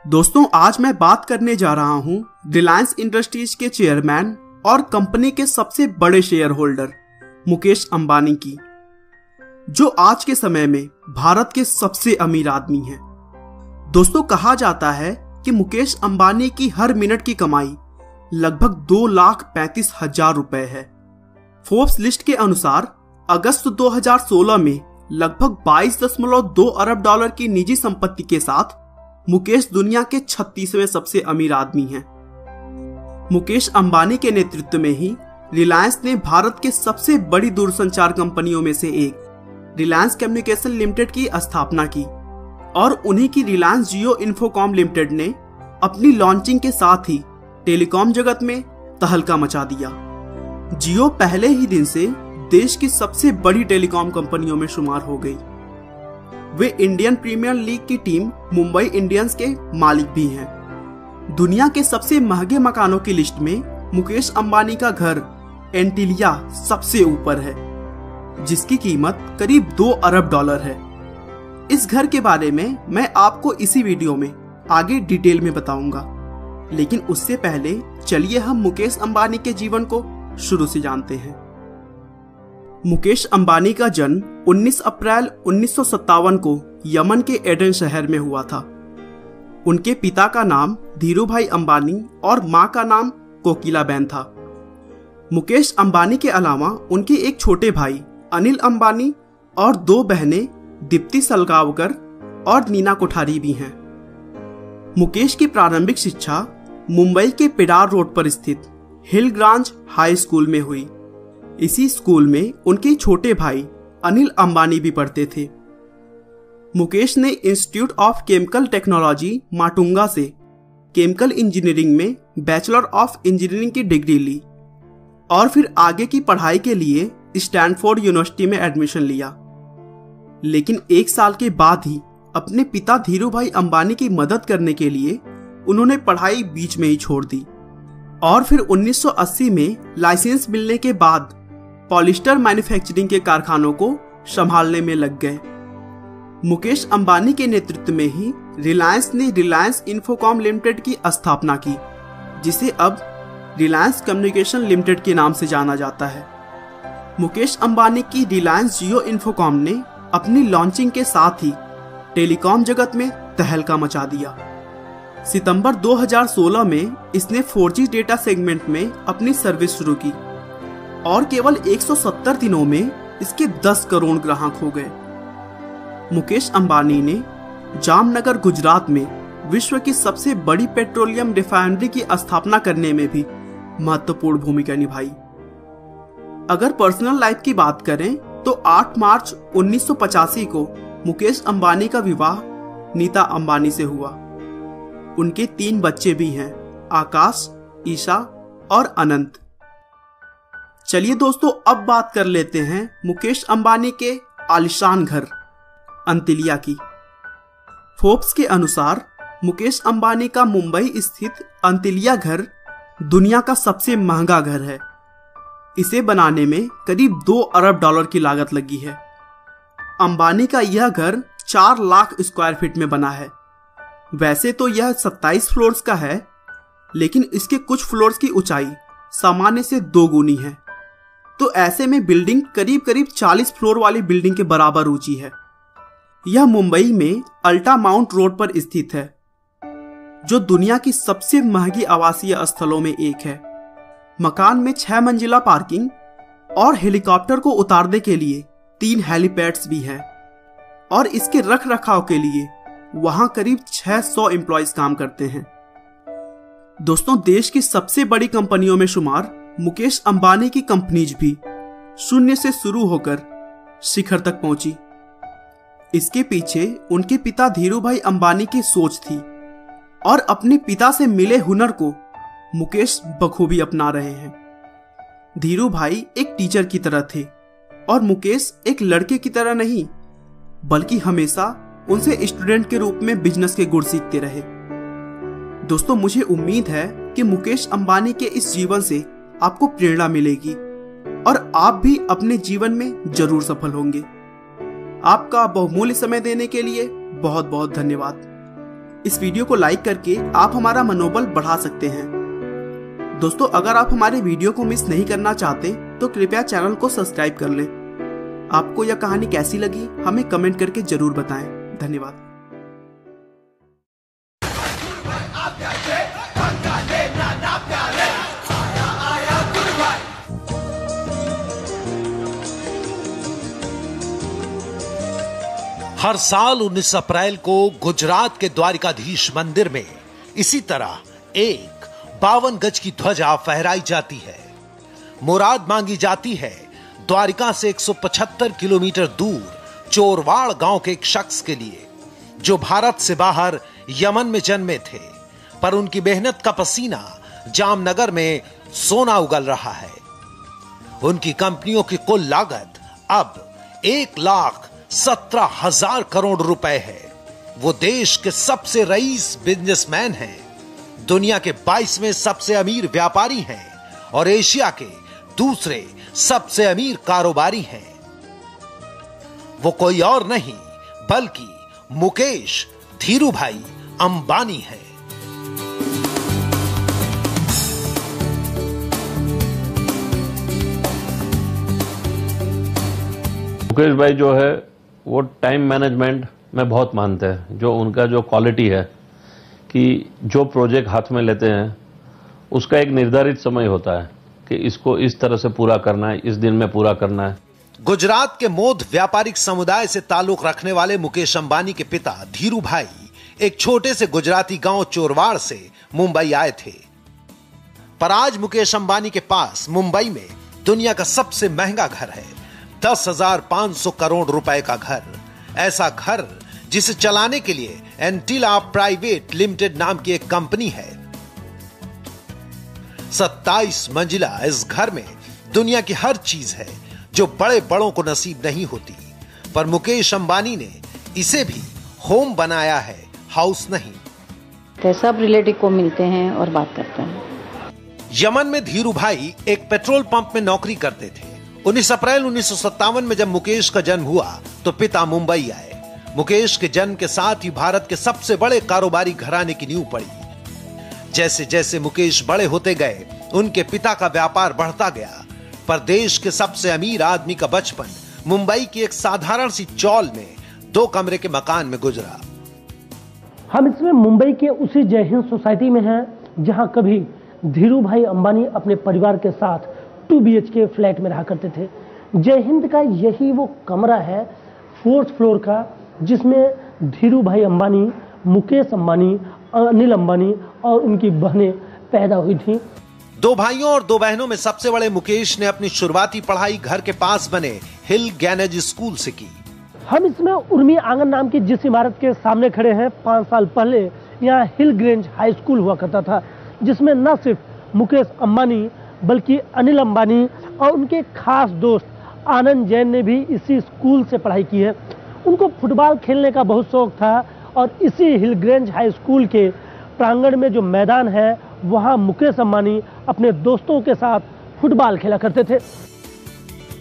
दोस्तों, आज मैं बात करने जा रहा हूं रिलायंस इंडस्ट्रीज के चेयरमैन और कंपनी के सबसे बड़े शेयर होल्डर मुकेश अंबानी की, जो आज के समय में भारत के सबसे अमीर आदमी हैं। दोस्तों, कहा जाता है कि मुकेश अंबानी की हर मिनट की कमाई लगभग 2,35,000 रुपए है। फोर्ब्स लिस्ट के अनुसार अगस्त 2016 में लगभग 22.2 अरब डॉलर की निजी संपत्ति के साथ मुकेश दुनिया के 36वें सबसे अमीर आदमी हैं। मुकेश अंबानी के नेतृत्व में ही रिलायंस ने भारत के सबसे बड़ी दूरसंचार कंपनियों में से एक रिलायंस कम्युनिकेशन लिमिटेड की स्थापना की और उन्हीं की रिलायंस जियो इन्फोकॉम लिमिटेड ने अपनी लॉन्चिंग के साथ ही टेलीकॉम जगत में तहलका मचा दिया। जियो पहले ही दिन से देश की सबसे बड़ी टेलीकॉम कंपनियों में शुमार हो गई। वे इंडियन प्रीमियर लीग की टीम मुंबई इंडियंस के मालिक भी हैं। दुनिया के सबसे महंगे मकानों की लिस्ट में मुकेश अंबानी का घर एंटिलिया सबसे ऊपर है, जिसकी कीमत करीब 2 अरब डॉलर है। इस घर के बारे में मैं आपको इसी वीडियो में आगे डिटेल में बताऊंगा, लेकिन उससे पहले चलिए हम मुकेश अंबानी के जीवन को शुरू से जानते हैं। मुकेश अंबानी का जन्म 19 अप्रैल 1957 को यमन के एडन शहर में हुआ था। उनके पिता का नाम धीरूभाई अंबानी और मां का नाम कोकिलाबेन था। मुकेश अंबानी के अलावा उनके एक छोटे भाई अनिल अंबानी और 2 बहनें दीप्ति सलगावकर और नीना कोठारी भी हैं। मुकेश की प्रारंभिक शिक्षा मुंबई के पिडार रोड पर स्थित हिलग्रांज हाई स्कूल में हुई। इसी स्कूल में उनके छोटे भाई अनिल अंबानी भी पढ़ते थे। मुकेश ने institute of chemical technology Matunga से केमिकल इंजीनियरिंग में बैचलर ऑफ इंजीनियरिंग की डिग्री ली और फिर आगे की पढ़ाई के लिए स्टैनफोर्ड यूनिवर्सिटी में एडमिशन लिया। लेकिन 1 साल के बाद ही अपने पिता धीरूभाई अंबानी की मदद करने के लिए उन्होंने पढ़ाई बीच में ही छोड़ दी और फिर 1980 में लाइसेंस मिलने के बाद पॉलिस्टर मैन्युफैक्चरिंग के कारखानों को संभालने में लग गए। मुकेश अंबानी के नेतृत्व में ही रिलायंस ने रिलायंस इन्फोकॉम लिमिटेड की स्थापना की, जिसे अब रिलायंस कम्युनिकेशन लिमिटेड के नाम से जाना जाता है। मुकेश अंबानी की रिलायंस जियो इन्फोकॉम ने अपनी लॉन्चिंग के साथ ही टेलीकॉम जगत में तहलका मचा दिया। सितंबर 2016 में इसने 4G डेटा सेगमेंट में अपनी सर्विस शुरू की और केवल 170 दिनों में इसके 10 करोड़ ग्राहक हो गए। मुकेश अंबानी ने जामनगर गुजरात में विश्व की सबसे बड़ी पेट्रोलियम रिफाइनरी की स्थापना करने में भी महत्वपूर्ण भूमिका निभाई। अगर पर्सनल लाइफ की बात करें तो 8 मार्च 1985 को मुकेश अंबानी का विवाह नीता अंबानी से हुआ। उनके 3 बच्चे भी हैं, आकाश, ईशा और अनंत। चलिए दोस्तों, अब बात कर लेते हैं मुकेश अंबानी के आलिशान घर अंतिलिया की। फोर्ब्स के अनुसार मुकेश अंबानी का मुंबई स्थित अंतिलिया घर दुनिया का सबसे महंगा घर है। इसे बनाने में करीब 2 अरब डॉलर की लागत लगी है। अंबानी का यह घर 4 लाख स्क्वायर फीट में बना है। वैसे तो यह 27 फ्लोर्स का है, लेकिन इसके कुछ फ्लोर्स की ऊंचाई सामान्य से 2 गुनी है, तो ऐसे में बिल्डिंग करीब करीब 40 फ्लोर वाली बिल्डिंग के बराबर ऊंची है। यह मुंबई में अल्टा माउंट रोड पर स्थित है, जो दुनिया की सबसे महंगी आवासीय स्थलों में एक है। मकान में 6 मंजिला पार्किंग और हेलीकॉप्टर को उतारने के लिए 3 हेलीपैड्स भी हैं और इसके रख रखाव के लिए वहां करीब 600 एम्प्लॉइज काम करते हैं। दोस्तों, देश की सबसे बड़ी कंपनियों में शुमार मुकेश अंबानी की कंपनीज भी शून्य से शुरू होकर शिखर तक पहुंची। इसके पीछे उनके पिता धीरूभाई अंबानी की सोच थी और अपने पिता से मिले हुनर को मुकेश बखूबी अपना रहे हैं। धीरूभाई एक टीचर की तरह थे और मुकेश एक लड़के की तरह नहीं, बल्कि हमेशा उनसे स्टूडेंट के रूप में बिजनेस के गुण सीखते रहे। दोस्तों, मुझे उम्मीद है कि मुकेश अंबानी के इस जीवन से आपको प्रेरणा मिलेगी और आप भी अपने जीवन में जरूर सफल होंगे। आपका बहुमूल्य समय देने के लिए बहुत बहुत धन्यवाद। इस वीडियो को लाइक करके आप हमारा मनोबल बढ़ा सकते हैं। दोस्तों, अगर आप हमारे वीडियो को मिस नहीं करना चाहते तो कृपया चैनल को सब्सक्राइब कर लें। आपको यह कहानी कैसी लगी हमें कमेंट करके जरूर बताएं। धन्यवाद। हर साल 19 अप्रैल को गुजरात के द्वारिकाधीश मंदिर में इसी तरह एक 52 गज की ध्वजा फहराई जाती है। मुराद मांगी जाती है द्वारिका से 175 किलोमीटर दूर चोरवाड़ गांव के एक शख्स के लिए, जो भारत से बाहर यमन में जन्मे थे, पर उनकी मेहनत का पसीना जामनगर में सोना उगल रहा है। उनकी कंपनियों की कुल लागत अब 1,17,000 करोड़ रुपए है। वो देश के सबसे रईस बिजनेसमैन हैं, दुनिया के 22वें सबसे अमीर व्यापारी हैं और एशिया के दूसरे सबसे अमीर कारोबारी हैं। वो कोई और नहीं बल्कि मुकेश धीरूभाई अंबानी है। मुकेश भाई जो है वो टाइम मैनेजमेंट में बहुत मानते हैं। जो उनका जो क्वालिटी है कि जो प्रोजेक्ट हाथ में लेते हैं उसका एक निर्धारित समय होता है कि इसको इस तरह से पूरा करना है, इस दिन में पूरा करना है। गुजरात के मोद व्यापारिक समुदाय से ताल्लुक रखने वाले मुकेश अंबानी के पिता धीरूभाई एक छोटे से गुजराती गांव चोरवाड़ से मुंबई आए थे। पर आज मुकेश अंबानी के पास मुंबई में दुनिया का सबसे महंगा घर है, 10,500 करोड़ रुपए का घर। ऐसा घर जिसे चलाने के लिए एंटिला प्राइवेट लिमिटेड नाम की एक कंपनी है। 27 मंजिला इस घर में दुनिया की हर चीज है जो बड़े बड़ों को नसीब नहीं होती, पर मुकेश अंबानी ने इसे भी होम बनाया है, हाउस नहीं। तो सब रिलेटिव को मिलते हैं और बात करते हैं। यमन में धीरूभाई एक पेट्रोल पंप में नौकरी करते थे। 19 अप्रैल 1957 में जब मुकेश का जन्म हुआ तो पिता मुंबई आए। मुकेश के जन्म के साथ ही भारत के सबसे बड़े कारोबारी घराने की नींव पड़ी। जैसे जैसे मुकेश बड़े होते गए उनके पिता का व्यापार बढ़ता गया, पर देश के सबसे अमीर आदमी का बचपन मुंबई की एक साधारण सी चौल में 2 कमरे के मकान में गुजरा। हम इसमें मुंबई के उसी जय हिंद सोसाइटी में हैं जहां कभी धीरूभाई अंबानी अपने परिवार के साथ 2 BHK फ्लैट में रहा करते थे। जय हिंद का यही वो कमरा है 4th फ्लोर का, जिसमें धीरूभाई अंबानी, मुकेश अंबानी, अनिल अंबानी और उनकी बहनें पैदा हुई थी। 2 भाइयों और 2 बहनों में सबसे बड़े मुकेश ने अपनी शुरुआती पढ़ाई घर के पास बने हिल गैनेज स्कूल से की। हम इसमें उर्मी आंगन नाम की जिस इमारत के सामने खड़े हैं, 5 साल पहले यहाँ हिल ग्रेंज हाई स्कूल हुआ करता था, जिसमें न सिर्फ मुकेश अंबानी बल्कि अनिल अंबानी और उनके खास दोस्त आनंद जैन ने भी इसी स्कूल से पढ़ाई की है। उनको फुटबॉल खेलने का बहुत शौक था और इसी हिल ग्रेंज हाई स्कूल के प्रांगण में जो मैदान है वहां मुकेश अंबानी अपने दोस्तों के साथ फुटबॉल खेला करते थे।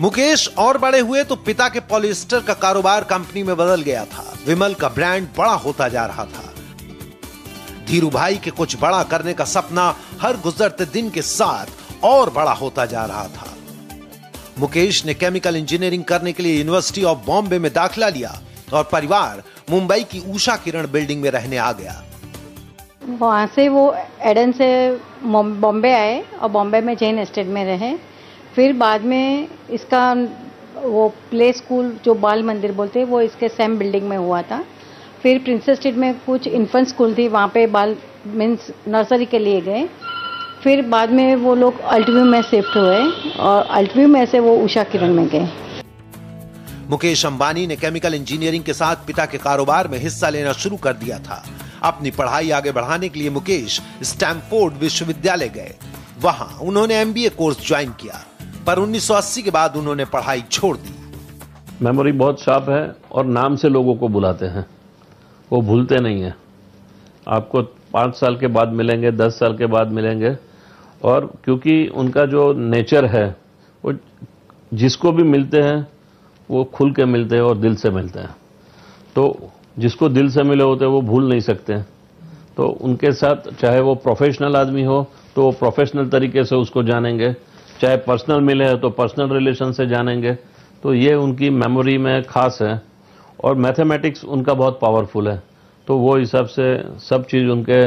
मुकेश और बड़े हुए तो पिता के पॉलिएस्टर का कारोबार कंपनी में बदल गया था। विमल का ब्रांड बड़ा होता जा रहा था। धीरूभाई के कुछ बड़ा करने का सपना हर गुजरते दिन के साथ और बड़ा होता जा रहा था। मुकेश ने केमिकल इंजीनियरिंग करने के लिए यूनिवर्सिटी ऑफ बॉम्बे में दाखिला लिया और परिवार मुंबई की उषा किरण बिल्डिंग में रहने आ गया। वहाँ से वो एडन से बॉम्बे आए और बॉम्बे में जैन एस्टेट में रहे। फिर बाद में इसका वो प्ले स्कूल जो बाल मंदिर बोलते हैं वो इसके सेम बिल्डिंग में हुआ था। फिर प्रिंसेस स्ट्रीट में कुछ इन्फेंट स्कूल थी, वहाँ पे बाल मीन्स नर्सरी के लिए गए। फिर बाद में वो लोग अल्टव्यू में शिफ्ट हुए और अल्टव्यू में से वो उषा किरण में गए। मुकेश अंबानी ने केमिकल इंजीनियरिंग के साथ पिता के कारोबार में हिस्सा लेना शुरू कर दिया था। अपनी पढ़ाई आगे बढ़ाने के लिए मुकेश स्टैनफोर्ड विश्वविद्यालय गए। वहां उन्होंने MBA कोर्स ज्वाइन किया, पर 1980 के बाद उन्होंने पढ़ाई छोड़ दी। मेमोरी बहुत शार्प है और नाम से लोगों को बुलाते हैं, वो भूलते नहीं है। आपको 5 साल के बाद मिलेंगे, 10 साल के बाद मिलेंगे, और क्योंकि उनका जो नेचर है वो जिसको भी मिलते हैं वो खुल के मिलते हैं और दिल से मिलते हैं। तो जिसको दिल से मिले होते हैं वो भूल नहीं सकते, तो उनके साथ चाहे वो प्रोफेशनल आदमी हो तो वो प्रोफेशनल तरीके से उसको जानेंगे, चाहे पर्सनल मिले तो पर्सनल रिलेशन से जानेंगे। तो ये उनकी मेमोरी में खास है और मैथमेटिक्स उनका बहुत पावरफुल है, तो वो हिसाब से सब चीज़ उनके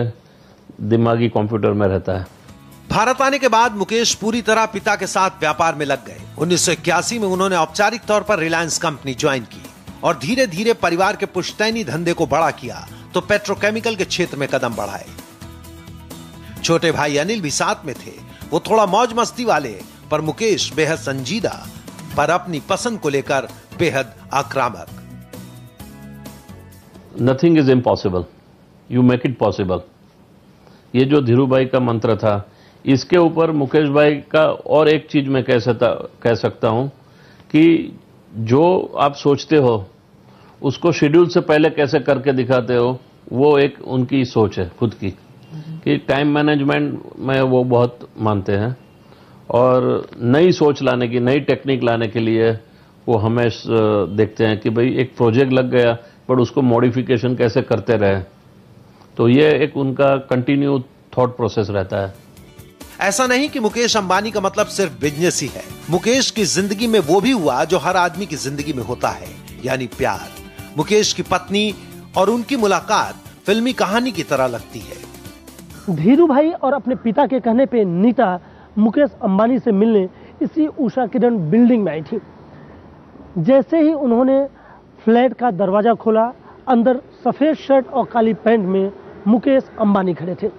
दिमागी कंप्यूटर में रहता है। भारत आने के बाद मुकेश पूरी तरह पिता के साथ व्यापार में लग गए। 1981 में उन्होंने औपचारिक तौर पर रिलायंस कंपनी ज्वाइन की और धीरे धीरे परिवार के पुश्तैनी धंधे को बड़ा किया तो पेट्रोकेमिकल के क्षेत्र में कदम बढ़ाए। छोटे भाई अनिल भी साथ में थे। वो थोड़ा मौज मस्ती वाले, पर मुकेश बेहद संजीदा, पर अपनी पसंद को लेकर बेहद आक्रामक। Nothing is impossible, you make it possible, ये जो धीरू भाई का मंत्र था, इसके ऊपर मुकेश भाई का और एक चीज मैं कह सकता हूं कि जो आप सोचते हो उसको शेड्यूल से पहले कैसे करके दिखाते हो, वो एक उनकी सोच है खुद की, कि टाइम मैनेजमेंट में वो बहुत मानते हैं और नई सोच लाने की, नई टेक्निक लाने के लिए वो हमेशा देखते हैं कि भाई एक प्रोजेक्ट लग गया पर उसको मॉडिफिकेशन कैसे करते रहे। तो ये एक उनका कंटिन्यू थॉट प्रोसेस रहता है। ऐसा नहीं कि मुकेश अंबानी का मतलब सिर्फ बिजनेस ही है। मुकेश की जिंदगी में वो भी हुआ जो हर आदमी की जिंदगी में होता है, यानी प्यार। मुकेश की पत्नी और उनकी मुलाकात फिल्मी कहानी की तरह लगती है। धीरू भाई और अपने पिता के कहने पे नीता मुकेश अंबानी से मिलने इसी उषा किरण बिल्डिंग में आई थी। जैसे ही उन्होंने फ्लैट का दरवाजा खोला, अंदर सफेद शर्ट और काली पैंट में मुकेश अंबानी खड़े थे।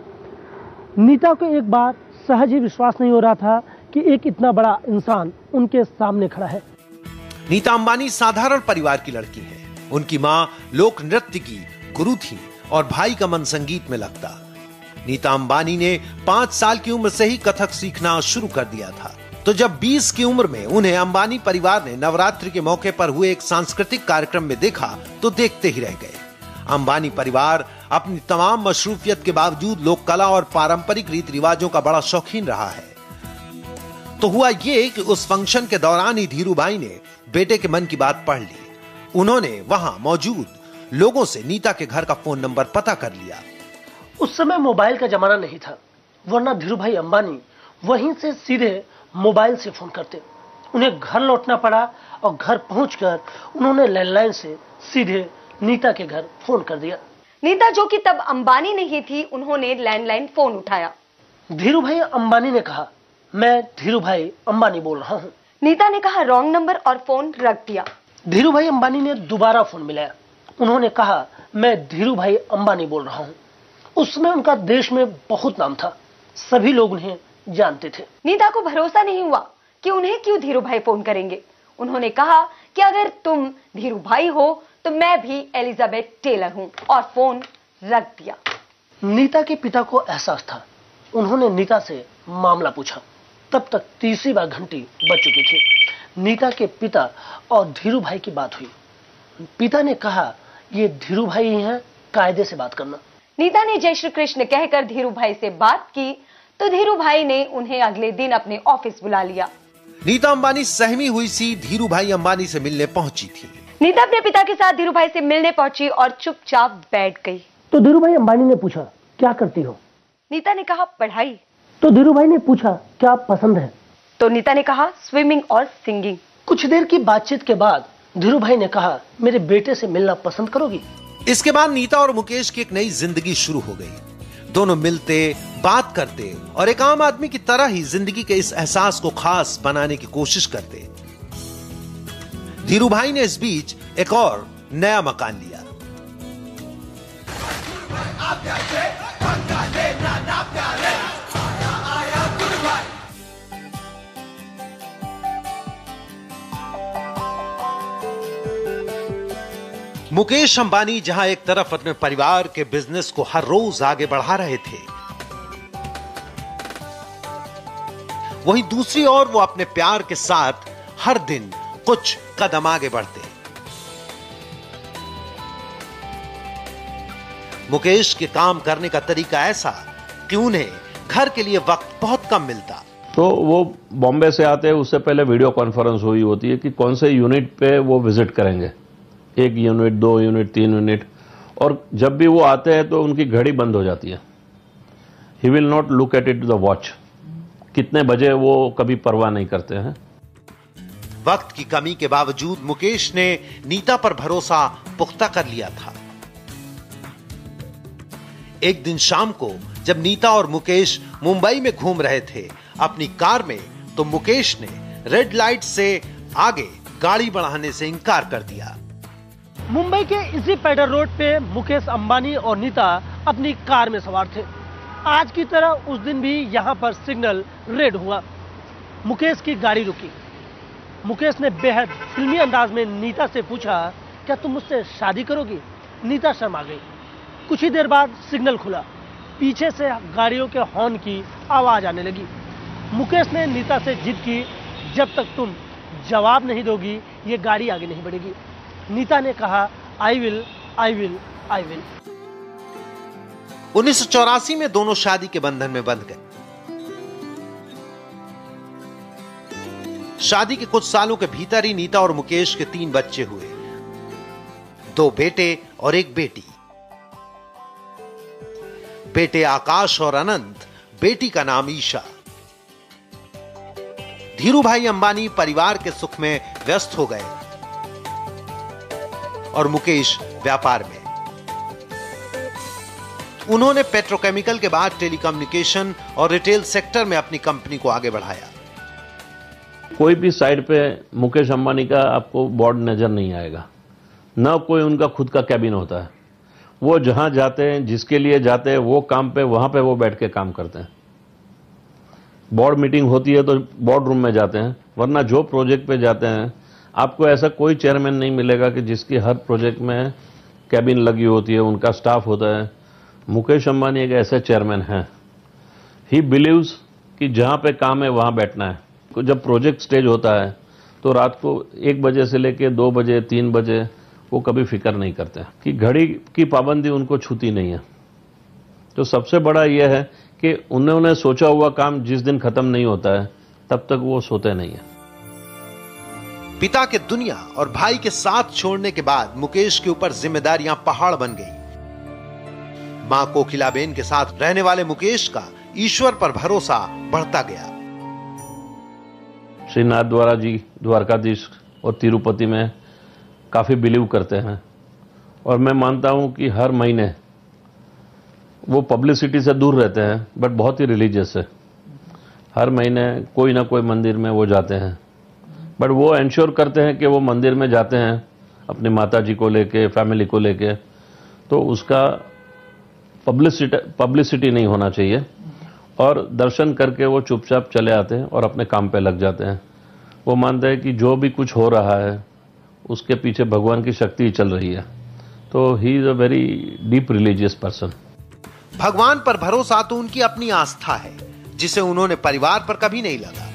नीता को एक बार सहज ही विश्वास नहीं हो रहा था कि एक इतना बड़ा इंसान उनके सामने खड़ा है। नीता अंबानी साधारण परिवार की लड़की है। उनकी मां लोक नृत्य की गुरु थी और भाई का मन संगीत में लगता। नीता अंबानी ने 5 साल की उम्र से ही कथक सीखना शुरू कर दिया था। तो जब 20 की उम्र में उन्हें अंबानी परिवार ने नवरात्रि के मौके पर हुए एक सांस्कृतिक कार्यक्रम में देखा तो देखते ही रह गए। अंबानी परिवार अपनी तमाम मशरूफियत के बावजूद लोक कला और पारंपरिक रीति रिवाजों का बड़ा शौकीन रहा है। तो हुआ ये कि उस फंक्शन के दौरान ही धीरू भाई ने बेटे के मन की बात पढ़ ली। उन्होंने वहां मौजूद लोगों से नीता के घर का फोन नंबर पता कर लिया। उस समय मोबाइल का जमाना नहीं था, वरना धीरू भाई अंबानी वहीं से सीधे मोबाइल से फोन करते। उन्हें घर लौटना पड़ा और घर पहुंचकर उन्होंने लैंडलाइन से सीधे नीता के घर फोन कर दिया। नीता, जो कि तब अंबानी नहीं थी, उन्होंने लैंडलाइन फोन उठाया। धीरू भाई अंबानी ने कहा, मैं धीरू भाई अंबानी बोल रहा हूँ। नीता ने कहा रॉन्ग नंबर और फोन रख दिया। धीरू भाई अंबानी ने दोबारा फोन मिलाया। उन्होंने कहा, मैं धीरू भाई अंबानी बोल रहा हूँ। उस समय उनका देश में बहुत नाम था, सभी लोग उन्हें जानते थे। नीता को भरोसा नहीं हुआ कि उन्हें क्यों धीरू भाई फोन करेंगे। उन्होंने कहा कि अगर तुम धीरू भाई हो तो मैं भी एलिजाबेथ टेलर हूं, और फोन रख दिया। नीता के पिता को एहसास था। उन्होंने नीता से मामला पूछा। तब तक तीसरी बार घंटी बज चुकी थी। नीता के पिता और धीरू भाई की बात हुई। पिता ने कहा, ये धीरू भाई ही हैं, कायदे से बात करना। नीता ने जय श्री कृष्ण कहकर धीरू भाई से बात की तो धीरू भाई ने उन्हें अगले दिन अपने ऑफिस बुला लिया। नीता अंबानी सहमी हुई सी धीरू भाई अंबानी से मिलने पहुंची थी। नीता अपने पिता के साथ धीरू भाई से मिलने पहुंची और चुपचाप बैठ गई। तो धीरू भाई अंबानी ने पूछा, क्या करती हो? नीता ने कहा, पढ़ाई। तो धीरू भाई ने पूछा, क्या पसंद है? तो नीता ने कहा, स्विमिंग और सिंगिंग। कुछ देर की बातचीत के बाद धीरू भाई ने कहा, मेरे बेटे से मिलना पसंद करोगी? इसके बाद नीता और मुकेश की एक नई जिंदगी शुरू हो गई। दोनों मिलते, बात करते और एक आम आदमी की तरह ही जिंदगी के इस एहसास को खास बनाने की कोशिश करते। धीरू भाई ने इस बीच एक और नया मकान लिया। मुकेश अंबानी जहां एक तरफ अपने परिवार के बिजनेस को हर रोज आगे बढ़ा रहे थे, वहीं दूसरी ओर वो अपने प्यार के साथ हर दिन कुछ कदम आगे बढ़ते। मुकेश के काम करने का तरीका ऐसा कि उन्हें घर के लिए वक्त बहुत कम मिलता। तो वो बॉम्बे से आते हैं, उससे पहले वीडियो कॉन्फ्रेंस हुई होती है कि कौन से यूनिट पे वो विजिट करेंगे, 1 यूनिट, 2 यूनिट, 3 यूनिट, और जब भी वो आते हैं तो उनकी घड़ी बंद हो जाती है। He will not look at it the watch, कितने बजे वो कभी परवाह नहीं करते हैं। वक्त की कमी के बावजूद मुकेश ने नीता पर भरोसा पुख्ता कर लिया था। एक दिन शाम को जब नीता और मुकेश मुंबई में घूम रहे थे अपनी कार में, तो मुकेश ने रेड लाइट से आगे गाड़ी बढ़ाने से इनकार कर दिया। मुंबई के इसी पेडर रोड पे मुकेश अंबानी और नीता अपनी कार में सवार थे। आज की तरह उस दिन भी यहाँ पर सिग्नल रेड हुआ। मुकेश की गाड़ी रुकी। मुकेश ने बेहद फिल्मी अंदाज में नीता से पूछा, क्या तुम मुझसे शादी करोगी? नीता शर्मा गई। कुछ ही देर बाद सिग्नल खुला। पीछे से गाड़ियों के हॉर्न की आवाज आने लगी। मुकेश ने नीता से जिद की, जब तक तुम जवाब नहीं दोगी ये गाड़ी आगे नहीं बढ़ेगी। नीता ने कहा, आई विल। 1984 में दोनों शादी के बंधन में बंध गए। शादी के कुछ सालों के भीतर ही नीता और मुकेश के 3 बच्चे हुए, 2 बेटे और 1 बेटी। बेटे आकाश और अनंत, बेटी का नाम ईशा। धीरूभाई अंबानी परिवार के सुख में व्यस्त हो गए और मुकेश व्यापार में। उन्होंने पेट्रोकेमिकल के बाद टेलीकम्युनिकेशन और रिटेल सेक्टर में अपनी कंपनी को आगे बढ़ाया। कोई भी साइड पे मुकेश अंबानी का आपको बोर्ड नजर नहीं आएगा, न कोई उनका खुद का कैबिन होता है। वो जहां जाते हैं, जिसके लिए जाते हैं, वो काम पे वहां पे वो बैठ के काम करते हैं। बोर्ड मीटिंग होती है तो बोर्ड रूम में जाते हैं, वरना जो प्रोजेक्ट पे जाते हैं आपको ऐसा कोई चेयरमैन नहीं मिलेगा कि जिसकी हर प्रोजेक्ट में कैबिन लगी होती है, उनका स्टाफ होता है। मुकेश अंबानी एक ऐसे चेयरमैन हैं। ही बिलीव्स कि जहां पे काम है वहां बैठना है। जब प्रोजेक्ट स्टेज होता है तो रात को 1 बजे से लेके 2 बजे 3 बजे वो कभी फिक्र नहीं करते कि घड़ी की पाबंदी उनको छूती नहीं है। तो सबसे बड़ा यह है कि उन्होंने सोचा हुआ काम जिस दिन खत्म नहीं होता है तब तक वो सोते नहीं है। पिता के दुनिया और भाई के साथ छोड़ने के बाद मुकेश के ऊपर जिम्मेदारियां पहाड़ बन गई। मां कोकिलाबेन के साथ रहने वाले मुकेश का ईश्वर पर भरोसा बढ़ता गया। श्री नाथद्वारा जी द्वारकाधीश और तिरुपति में काफी बिलीव करते हैं और मैं मानता हूं कि हर महीने वो पब्लिसिटी से दूर रहते हैं, बट बहुत ही रिलीजियस है। हर महीने कोई ना कोई मंदिर में वो जाते हैं, बट वो एंश्योर करते हैं कि वो मंदिर में जाते हैं अपनी माता जी को लेके, फैमिली को लेके, तो उसका पब्लिसिटी नहीं होना चाहिए। और दर्शन करके वो चुपचाप चले आते हैं और अपने काम पे लग जाते हैं। वो मानते हैं कि जो भी कुछ हो रहा है उसके पीछे भगवान की शक्ति चल रही है। तो he is a very deep religious person. भगवान पर भरोसा तो उनकी अपनी आस्था है, जिसे उन्होंने परिवार पर कभी नहीं लगा।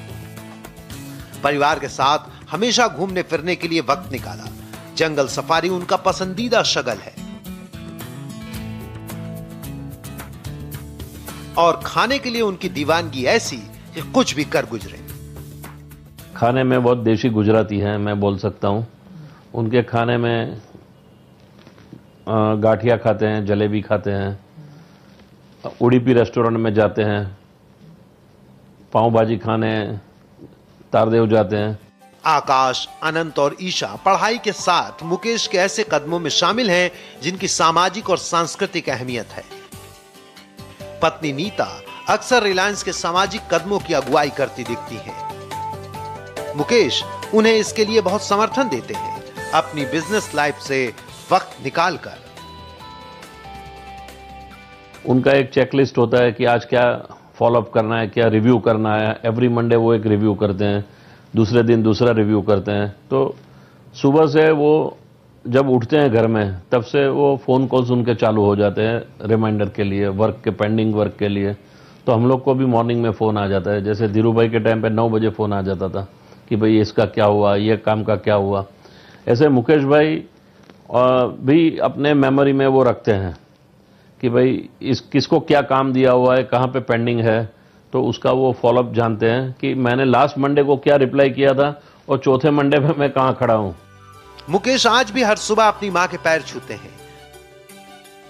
परिवार के साथ हमेशा घूमने फिरने के लिए वक्त निकाला। जंगल सफारी उनका पसंदीदा शगल है। और खाने के लिए उनकी दीवानगी ऐसी कि कुछ भी कर गुजरे। खाने में बहुत देशी गुजराती हैं, मैं बोल सकता हूं। उनके खाने में गाठिया खाते हैं, जलेबी खाते हैं, उड़ीपी रेस्टोरेंट में जाते हैं, पाव भाजी खाने तारदेव जाते हैं। आकाश, अनंत और ईशा पढ़ाई के साथ मुकेश के ऐसे कदमों में शामिल हैं जिनकी सामाजिक और सांस्कृतिक अहमियत है। पत्नी नीता अक्सर रिलायंस के सामाजिक कदमों की अगुवाई करती दिखती हैं। मुकेश उन्हें इसके लिए बहुत समर्थन देते हैं, अपनी बिजनेस लाइफ से वक्त निकालकर। उनका एक चेकलिस्ट होता है कि आज क्या फॉलोअप करना है, क्या रिव्यू करना है। एवरी मंडे वो एक रिव्यू करते हैं, दूसरे दिन दूसरा रिव्यू करते हैं। तो सुबह से वो जब उठते हैं घर में, तब से वो फ़ोन कॉल्स उनके चालू हो जाते हैं रिमाइंडर के लिए, वर्क के पेंडिंग वर्क के लिए। तो हम लोग को भी मॉर्निंग में फ़ोन आ जाता है। जैसे धीरूभाई के टाइम पे 9 बजे फ़ोन आ जाता था कि भाई इसका क्या हुआ, ये काम का क्या हुआ। ऐसे मुकेश भाई भी अपने मेमोरी में वो रखते हैं कि भाई किसको क्या काम दिया हुआ है, कहाँ पे पेंडिंग है। तो उसका वो फॉलोअप जानते हैं कि मैंने लास्ट मंडे को क्या रिप्लाई किया था और चौथे मंडे में मैं कहाँ खड़ा हूँ। मुकेश आज भी हर सुबह अपनी मां के पैर छूते हैं।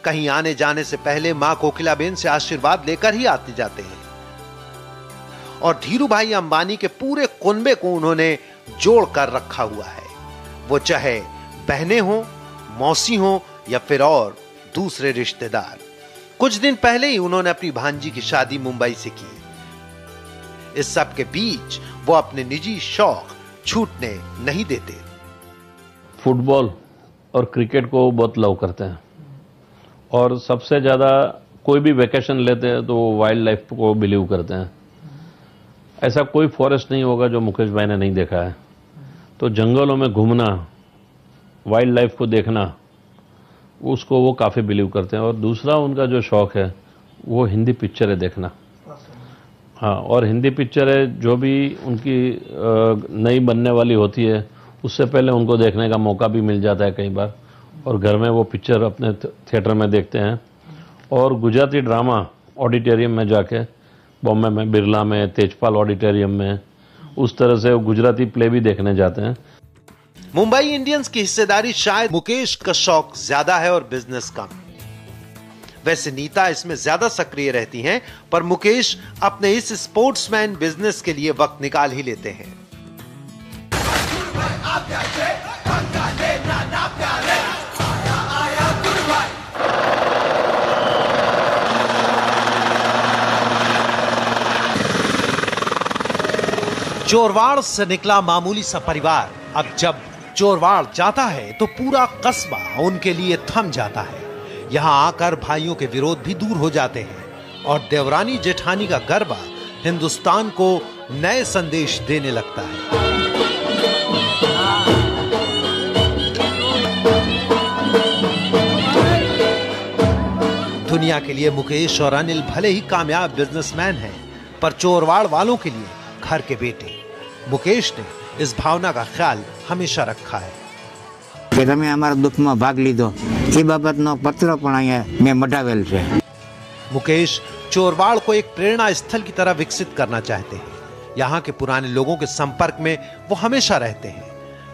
कहीं आने जाने से पहले मां कोकिलाबेन से आशीर्वाद लेकर ही आते जाते हैं। और धीरू भाई अंबानी के पूरे कुनबे को उन्होंने जोड़ कर रखा हुआ है, वो चाहे बहनें हो, मौसी हो या फिर और दूसरे रिश्तेदार। कुछ दिन पहले ही उन्होंने अपनी भांजी की शादी मुंबई से की। इस सब के बीच वो अपने निजी शौक छूटने नहीं देते। फुटबॉल और क्रिकेट को बहुत लव करते हैं और सबसे ज़्यादा कोई भी वेकेशन लेते हैं तो वो वाइल्ड लाइफ को बिलीव करते हैं। ऐसा कोई फॉरेस्ट नहीं होगा जो मुकेश भाई ने नहीं देखा है। तो जंगलों में घूमना, वाइल्ड लाइफ को देखना, उसको वो काफ़ी बिलीव करते हैं। और दूसरा उनका जो शौक़ है वो हिंदी पिक्चरें देखना। हाँ, और हिंदी पिक्चरें जो भी उनकी नई बनने वाली होती है उससे पहले उनको देखने का मौका भी मिल जाता है कई बार, और घर में वो पिक्चर अपने थिएटर में देखते हैं। और गुजराती ड्रामा ऑडिटोरियम में जाके, बॉम्बे में बिरला में, तेजपाल ऑडिटोरियम में, उस तरह से वो गुजराती प्ले भी देखने जाते हैं। मुंबई इंडियंस की हिस्सेदारी शायद मुकेश का शौक ज्यादा है और बिजनेस कम। वैसे नीता इसमें ज्यादा सक्रिय रहती हैं, पर मुकेश अपने इस स्पोर्ट्समैन बिजनेस के लिए वक्त निकाल ही लेते हैं। चोरवाड़ से निकला मामूली सा परिवार अब जब चोरवाड़ जाता है तो पूरा कस्बा उनके लिए थम जाता है। यहाँ आकर भाइयों के विरोध भी दूर हो जाते हैं और देवरानी जेठानी का गरबा हिंदुस्तान को नए संदेश देने लगता है। दुनिया के लिए मुकेश और अनिल भले ही कामयाब बिजनेसमैन हैं, पर चोरवाड़ वालों के लिए घर के बेटे। मुकेश ने इस भावना का ख्याल हमेशा रखा है कि તમે અમારા દુઃખમાં ભાગ લીધો, એ બાબતનો પત્ર પણ અહીંયા મેં મઢાવેલ છે। मुकेश चोरवाड़ को एक प्रेरणा स्थल की तरह विकसित करना चाहते हैं। यहाँ के पुराने लोगों के संपर्क में वो हमेशा रहते हैं।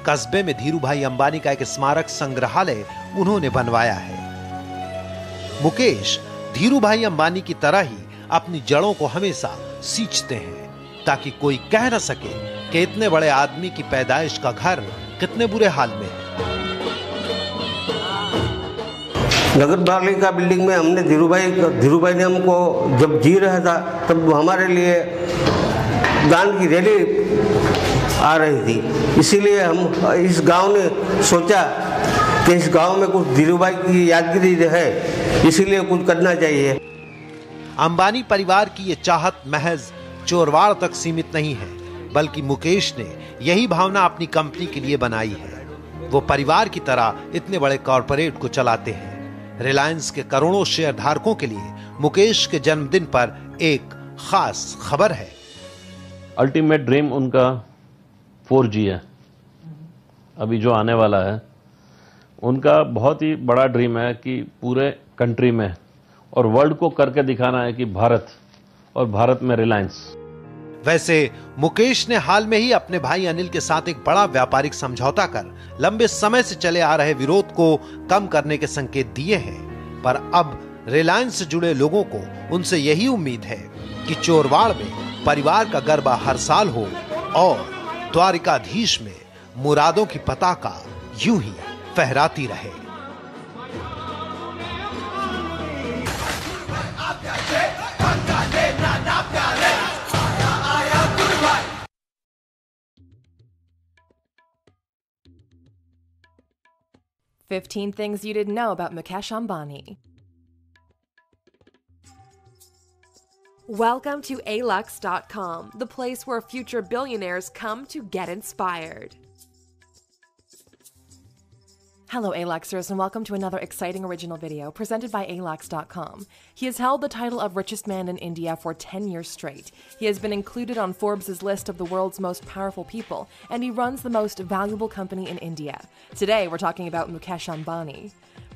कस्बे में धीरू भाई अंबानी का एक स्मारक संग्रहालय उन्होंने बनवाया है। मुकेश धीरू भाई अंबानी की तरह ही अपनी जड़ों को हमेशा सींचते हैं ताकि कोई कह न सके कि इतने बड़े आदमी की पैदाइश का घर कितने बुरे हाल में है। नगर पालिका बिल्डिंग में हमने धीरू भाई ने हमको जब जी रहा था तब हमारे लिए दान की रैली आ रही थी, इसीलिए हम इस गांव ने सोचा कि इस गांव में कुछ धीरू भाई की यादगिरी है, इसीलिए कुछ करना चाहिए। अंबानी परिवार की ये चाहत महज चोरवाड़ तक सीमित नहीं है, बल्कि मुकेश ने यही भावना अपनी कंपनी के लिए बनाई है। वो परिवार की तरह इतने बड़े कॉरपोरेट को चलाते हैं। रिलायंस के करोड़ों शेयर धारकों के लिए मुकेश के जन्मदिन पर एक खास खबर है। अल्टीमेट ड्रीम उनका 4G है, अभी जो आने वाला है। उनका बहुत ही बड़ा ड्रीम है कि पूरे कंट्री में और वर्ल्ड को करके दिखाना है कि भारत, और भारत में रिलायंस। वैसे मुकेश ने हाल में ही अपने भाई अनिल के साथ एक बड़ा व्यापारिक समझौता कर लंबे समय से चले आ रहे विरोध को कम करने के संकेत दिए हैं, पर अब रिलायंस से जुड़े लोगों को उनसे यही उम्मीद है कि चोरवाड़ में परिवार का गरबा हर साल हो और द्वारिकाधीश में मुरादों की पताका यूं ही फहराती रहे। "15 Things You Didn't Know About Mukesh Ambani." Welcome to alux.com, the place where future billionaires come to get inspired. Hello Aluxers, and welcome to another exciting original video presented by alux.com. He has held the title of richest man in India for 10 years straight. He has been included on Forbes' list of the world's most powerful people, and he runs the most valuable company in India. Today we're talking about Mukesh Ambani.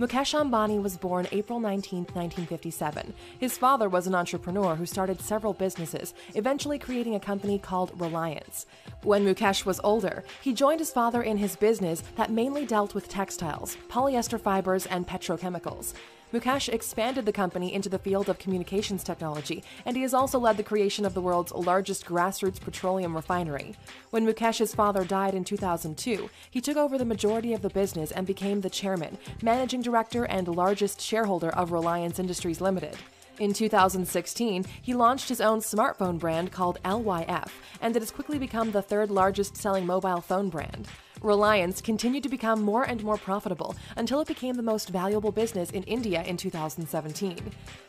Mukesh Ambani was born April 19, 1957. His father was an entrepreneur who started several businesses, eventually creating a company called Reliance. When Mukesh was older, he joined his father in his business that mainly dealt with textiles, polyester fibers, and petrochemicals. Mukesh expanded the company into the field of communications technology, and he has also led the creation of the world's largest grassroots petroleum refinery. When Mukesh's father died in 2002, he took over the majority of the business and became the chairman, managing director, and largest shareholder of Reliance Industries Limited. In 2016, he launched his own smartphone brand called LYF, and it has quickly become the third largest selling mobile phone brand. Reliance continued to become more and more profitable until it became the most valuable business in India in 2017.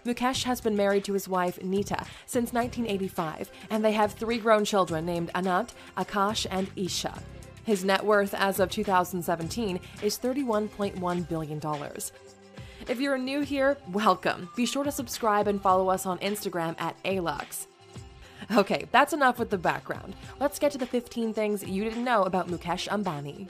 Mukesh has been married to his wife Neeta since 1985, and they have 3 grown children named Anant, Akash, and Isha. His net worth as of 2017 is $31.1 billion. If you're new here, welcome. Be sure to subscribe and follow us on Instagram at Alux. Okay, that's enough with the background. Let's get to the 15 things you didn't know about Mukesh Ambani.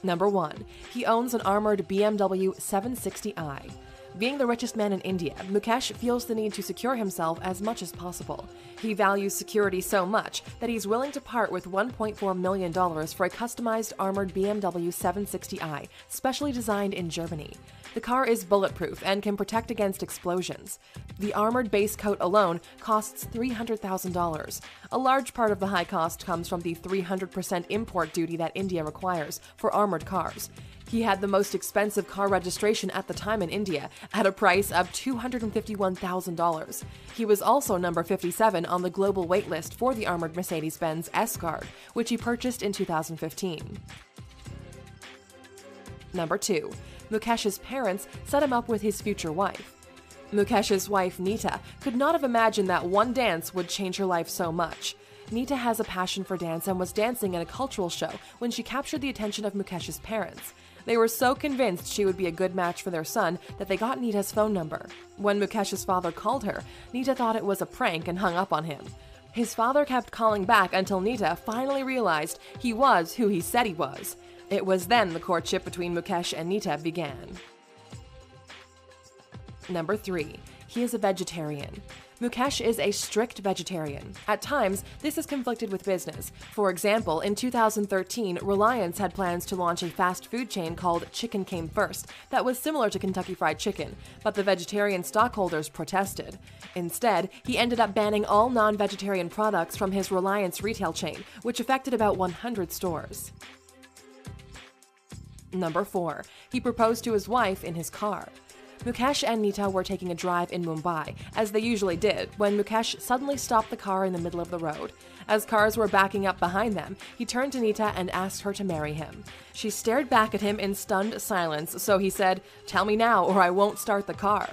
Number 1. He owns an armored BMW 760i. Being the richest man in India, Mukesh feels the need to secure himself as much as possible. He values security so much that he's willing to part with $1.4 million for a customized armored BMW 760i, specially designed in Germany. The car is bulletproof and can protect against explosions. The armored base coat alone costs $300,000. A large part of the high cost comes from the 300% import duty that India requires for armored cars. He had the most expensive car registration at the time in India, at a price of $251,000. He was also number 57 on the global waitlist for the armored Mercedes-Benz S-Guard, which he purchased in 2015. Number 2. Mukesh's parents set him up with his future wife. Mukesh's wife, Neeta, could not have imagined that one dance would change her life so much. Neeta has a passion for dance and was dancing in a cultural show when she captured the attention of Mukesh's parents. They were so convinced she would be a good match for their son that they got Neeta's phone number. When Mukesh's father called her, Neeta thought it was a prank and hung up on him. His father kept calling back until Neeta finally realized he was who he said he was. It was then the courtship between Mukesh and Neeta began. Number 3. He is a vegetarian. Mukesh is a strict vegetarian. At times, this is conflicted with business. For example, in 2013, Reliance had plans to launch a fast food chain called Chicken Came First that was similar to Kentucky Fried Chicken, but the vegetarian stockholders protested. Instead, he ended up banning all non-vegetarian products from his Reliance retail chain, which affected about 100 stores. Number 4. He proposed to his wife in his car. Mukesh and Neeta were taking a drive in Mumbai, as they usually did, when Mukesh suddenly stopped the car in the middle of the road. As cars were backing up behind them, he turned to Neeta and asked her to marry him. She stared back at him in stunned silence, so he said, "Tell me now or I won't start the car."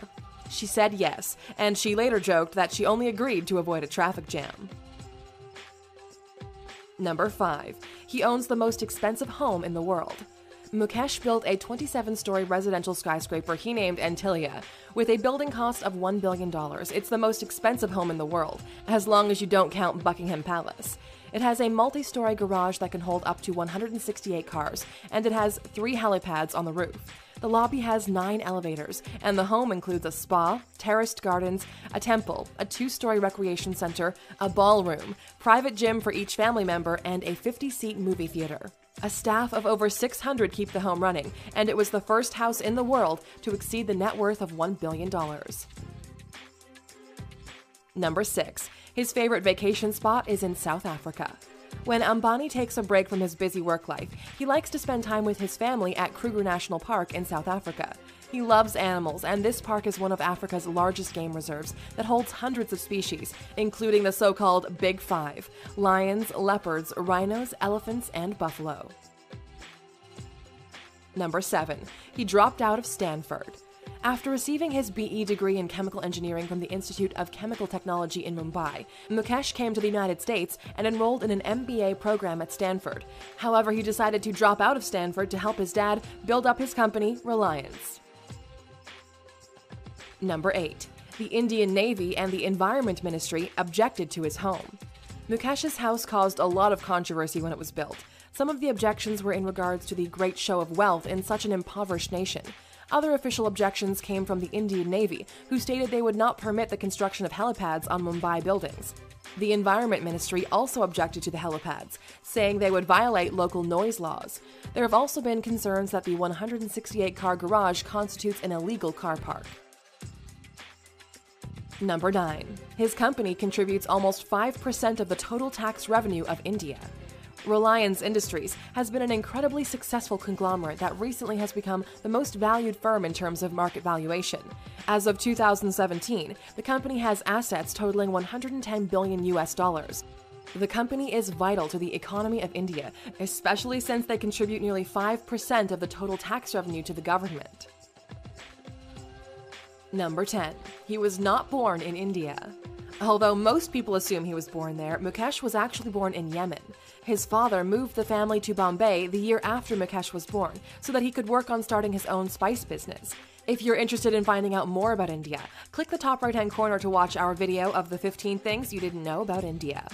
She said yes, and she later joked that she only agreed to avoid a traffic jam. Number 5. He owns the most expensive home in the world. Mukesh built a 27-story residential skyscraper he named Antilia, with a building cost of $1 billion. It's the most expensive home in the world, as long as you don't count Buckingham Palace. It has a multi-story garage that can hold up to 168 cars, and it has 3 helipads on the roof. The lobby has 9 elevators, and the home includes a spa, terraced gardens, a temple, a 2-story recreation center, a ballroom, private gym for each family member, and a 50-seat movie theater. A staff of over 600 keep the home running, and it was the first house in the world to exceed the net worth of $1 billion. Number 6. His favorite vacation spot is in South Africa. When Ambani takes a break from his busy work life, he likes to spend time with his family at Kruger National Park in South Africa. He loves animals, and this park is one of Africa's largest game reserves that holds hundreds of species, including the so-called Big Five: lions, leopards, rhinos, elephants, and buffalo. Number 7. He dropped out of Stanford. After receiving his BE degree in chemical engineering from the Institute of Chemical Technology in Mumbai, Mukesh came to the United States and enrolled in an MBA program at Stanford. However, he decided to drop out of Stanford to help his dad build up his company, Reliance. Number 8. The Indian Navy and the Environment Ministry objected to his home. Mukesh's house caused a lot of controversy when it was built. Some of the objections were in regards to the great show of wealth in such an impoverished nation. Other official objections came from the Indian Navy, who stated they would not permit the construction of helipads on Mumbai buildings. The Environment Ministry also objected to the helipads, saying they would violate local noise laws. There have also been concerns that the 168-car garage constitutes an illegal car park. Number 9. His company contributes almost 5% of the total tax revenue of India. Reliance Industries has been an incredibly successful conglomerate that recently has become the most valued firm in terms of market valuation. As of 2017, the company has assets totaling $110 billion. The company is vital to the economy of India, especially since they contribute nearly 5% of the total tax revenue to the government. Number 10. He was not born in India. Although most people assume he was born there, Mukesh was actually born in Yemen. His father moved the family to Bombay the year after Mukesh was born so that he could work on starting his own spice business. If you're interested in finding out more about India, click the top right-hand corner to watch our video of the 15 things you didn't know about India.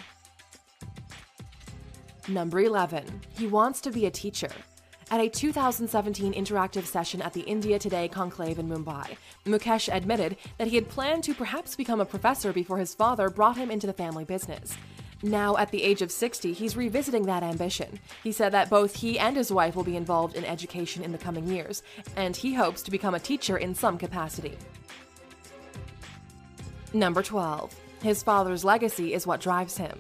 Number 11. He wants to be a teacher. At a 2017 interactive session at the India Today conclave in Mumbai, Mukesh admitted that he had planned to perhaps become a professor before his father brought him into the family business. Now, at the age of 60, he's revisiting that ambition. He said that both he and his wife will be involved in education in the coming years, and he hopes to become a teacher in some capacity. Number 12. His father's legacy is what drives him.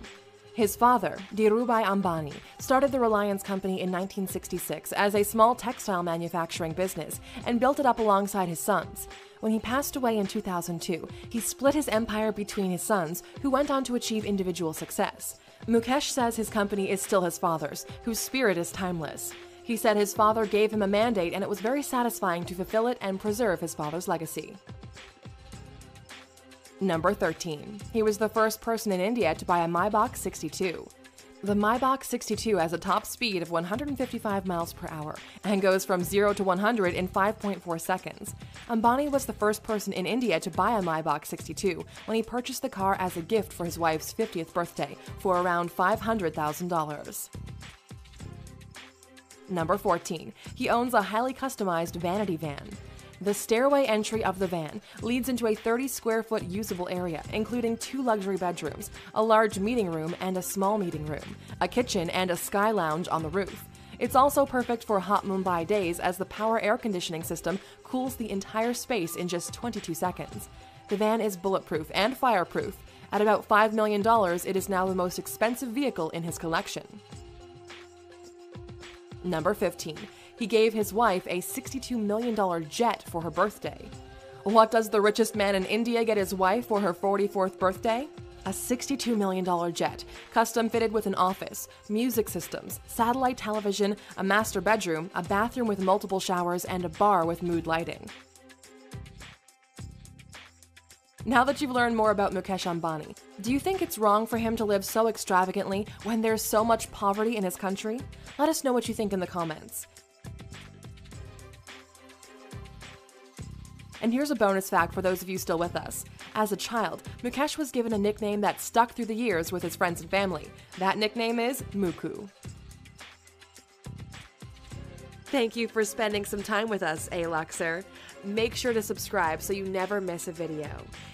His father, Dhirubhai Ambani, started the Reliance Company in 1966 as a small textile manufacturing business and built it up alongside his sons. When he passed away in 2002, he split his empire between his sons, who went on to achieve individual success. Mukesh says his company is still his father's, whose spirit is timeless. He said his father gave him a mandate and it was very satisfying to fulfill it and preserve his father's legacy. Number 13. He was the first person in India to buy a Maybach 62. The Maybach 62 has a top speed of 155 miles per hour and goes from 0 to 100 in 5.4 seconds. Ambani was the first person in India to buy a Maybach 62 when he purchased the car as a gift for his wife's 50th birthday for around $500,000. Number 14. He owns a highly customized vanity van. The stairway entry of the van leads into a 30-square-foot usable area, including 2 luxury bedrooms, a large meeting room and a small meeting room, a kitchen and a sky lounge on the roof. It's also perfect for hot Mumbai days as the power air conditioning system cools the entire space in just 22 seconds. The van is bulletproof and fireproof. At about $5 million, it is now the most expensive vehicle in his collection. Number 15. He gave his wife a $62 million jet for her birthday. What does the richest man in India get his wife for her 44th birthday? A $62 million jet, custom fitted with an office, music systems, satellite television, a master bedroom, a bathroom with multiple showers, and a bar with mood lighting. Now that you've learned more about Mukesh Ambani, do you think it's wrong for him to live so extravagantly when there's so much poverty in his country? Let us know what you think in the comments. And here's a bonus fact for those of you still with us. As a child, Mukesh was given a nickname that stuck through the years with his friends and family. That nickname is Muku. Thank you for spending some time with us, A-Luxer. Make sure to subscribe so you never miss a video.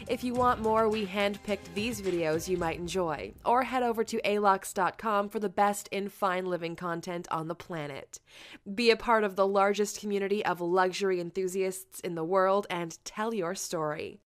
If you want more, we handpicked these videos you might enjoy, or head over to alux.com for the best in fine living content on the planet. Be a part of the largest community of luxury enthusiasts in the world and tell your story.